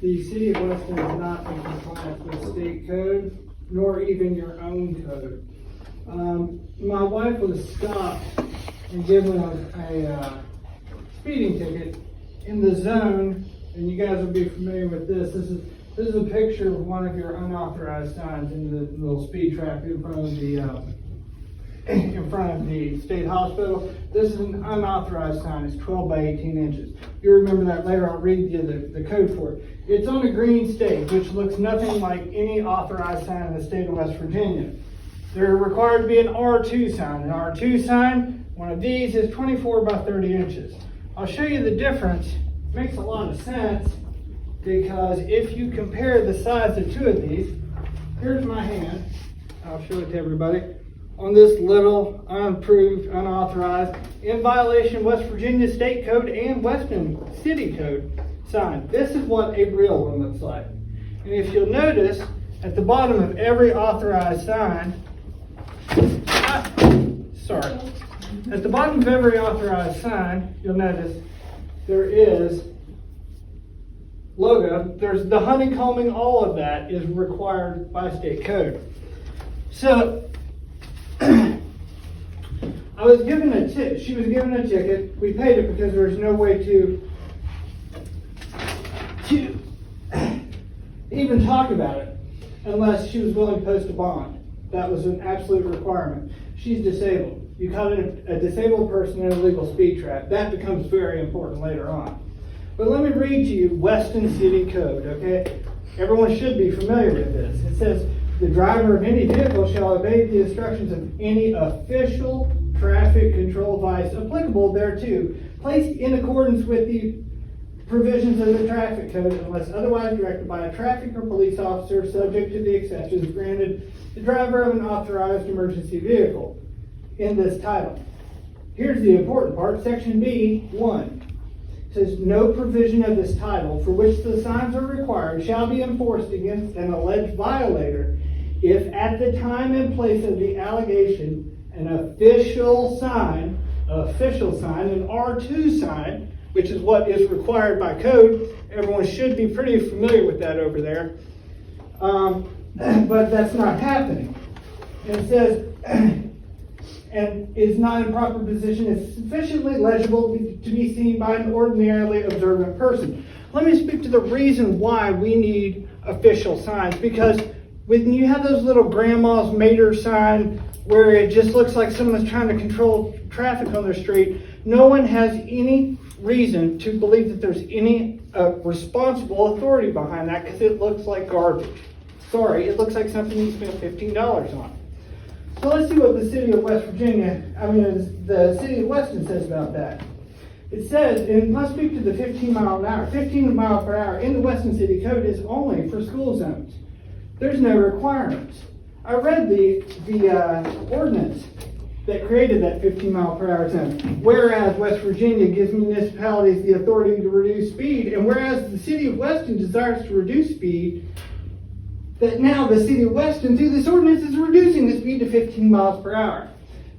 the city of Weston is not in compliance with state code, nor even your own code. My wife was stopped and given a speeding ticket in the zone, and you guys will be familiar with this. This is a picture of one of your unauthorized signs in the little speed trap in front of the state hospital. This is an unauthorized sign. It's 12 by 18 inches. You remember that later. I'll read you the code for it. It's on a green stage, which looks nothing like any authorized sign in the state of West Virginia. They're required to be an R2 sign. An R2 sign, one of these, is 24 by 30 inches. I'll show you the difference. It makes a lot of sense because if you compare the size of two of these, here's my hand. I'll show it to everybody. On this little unapproved, unauthorized, in violation of West Virginia State Code and Weston City Code sign. This is what a real one looks like. And if you'll notice, at the bottom of every authorized sign, at the bottom of every authorized sign, you'll notice there is logo. There's the honeycombing, all of that is required by state code. So, I was given a ticket. She was given a ticket. We paid it because there was no way to even talk about it unless she was willing to post a bond. That was an absolute requirement. She's disabled. You caught a disabled person in a legal speed trap. That becomes very important later on. But let me read to you Weston City Code, okay? Everyone should be familiar with this. It says, the driver of any vehicle shall obey the instructions of any official traffic control device applicable thereto, placed in accordance with the provisions of the traffic code unless otherwise directed by a traffic or police officer, subject to the exceptions granted the driver of an authorized emergency vehicle in this title. Here's the important part, section B, 1. Says no provision of this title for which the signs are required shall be enforced against an alleged violator if at the time and place of the allegation an official sign, an R2 sign, which is what is required by code. Everyone should be pretty familiar with that over there. But that's not happening. And it says, and is not in proper position, is sufficiently legible to be seen by an ordinarily observant person. Let me speak to the reason why we need official signs, because when you have those little grandma's mater sign where it just looks like someone's trying to control traffic on their street, no one has any reason to believe that there's any responsible authority behind that because it looks like garbage. Sorry, it looks like something you spent $15 on. So let's see what the city of the city of Weston says about that. It says, and let's speak to the 15 mile an hour. 15 mile per hour in the Weston City Code is only for school zones. There's no requirements. I read the ordinance that created that 15 mile per hour zone. Whereas West Virginia gives municipalities the authority to reduce speed, and whereas the city of Weston desires to reduce speed, that now the city of Weston, through this ordinance, is reducing the speed to 15 miles per hour.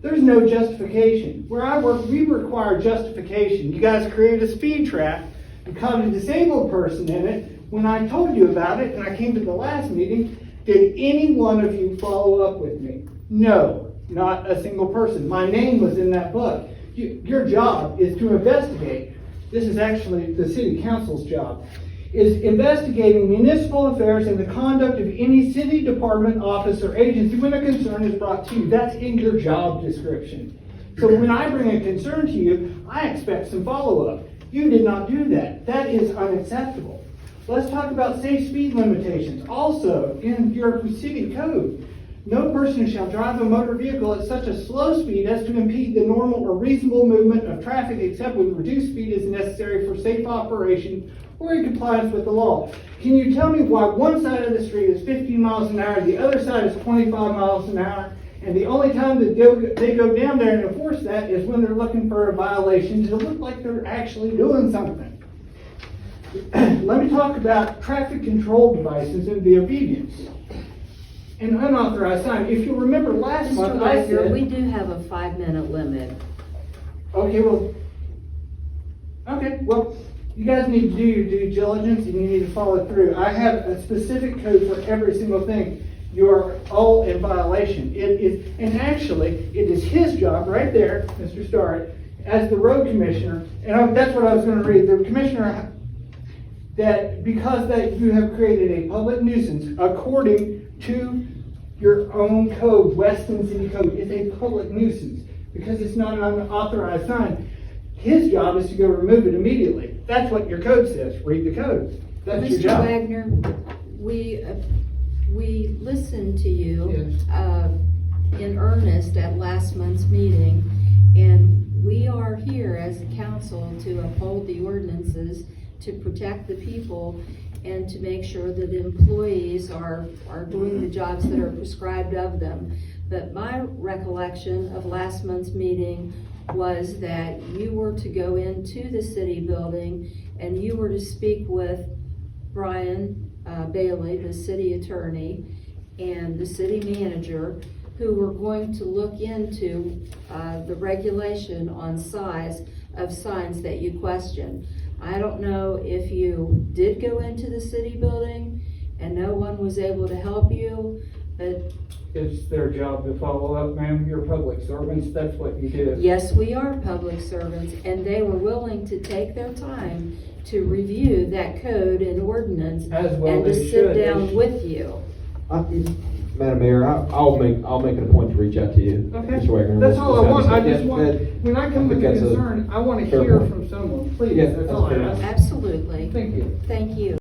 There's no justification. Where I work, we require justification. You guys created a speed trap and caught a disabled person in it. When I told you about it, and I came to the last meeting, did any one of you follow up with me? No, not a single person. My name was in that book. Your job is to investigate. This is actually the city council's job. Is investigating municipal affairs and the conduct of any city, department, office, or agency when a concern is brought to you. That's in your job description. So when I bring a concern to you, I expect some follow-up. You did not do that. That is unacceptable. Let's talk about safe speed limitations. Also, in your city code, no person shall drive a motor vehicle at such a slow speed as to impede the normal or reasonable movement of traffic except when reduced speed is necessary for safe operation or in compliance with the law. Can you tell me why one side of the street is 15 miles an hour, the other side is 25 miles an hour, and the only time that they go down there and enforce that is when they're looking for a violation to look like they're actually doing something? Let me talk about traffic control devices and the obedience. An unauthorized sign. If you remember last month, I said... we do have a 5-minute limit. Okay, well, you guys need to do your due diligence and you need to follow through. I have a specific code for every single thing. You are all in violation. It is, and actually, it is his job right there, Mr. Starrett, as the road commissioner, and that's what I was going to read. The commissioner, that because that you have created a public nuisance according to your own code, Weston City Code, is a public nuisance because it's not an unauthorized sign. His job is to go remove it immediately. That's what your code says. Read the code. That's your Mr. job. Wagner, we listened to you Yes. in earnest at last month's meeting, and we are here as a council to uphold the ordinances, to protect the people, and to make sure that employees are doing the jobs that are prescribed of them. But my recollection of last month's meeting was that you were to go into the city building and you were to speak with Brian Bailey, the city attorney, and the city manager, who were going to look into the regulation on size of signs that you question. I don't know if you did go into the city building and no one was able to help you, but It's their job to follow up, ma'am. You're public servants. That's what you do. yes, we are public servants, and they were willing to take their time to review that code and ordinance As well and to they sit should. down with you. Madam Mayor, I'll make it a point to reach out to you, Okay. Mr. Wagner. That's all I want. I Yeah, just want, when I come I with think a that's a concern, I want to fair hear point. from someone. Please, Yeah, that's that's all I fair. ask. Absolutely. Thank you. Thank you.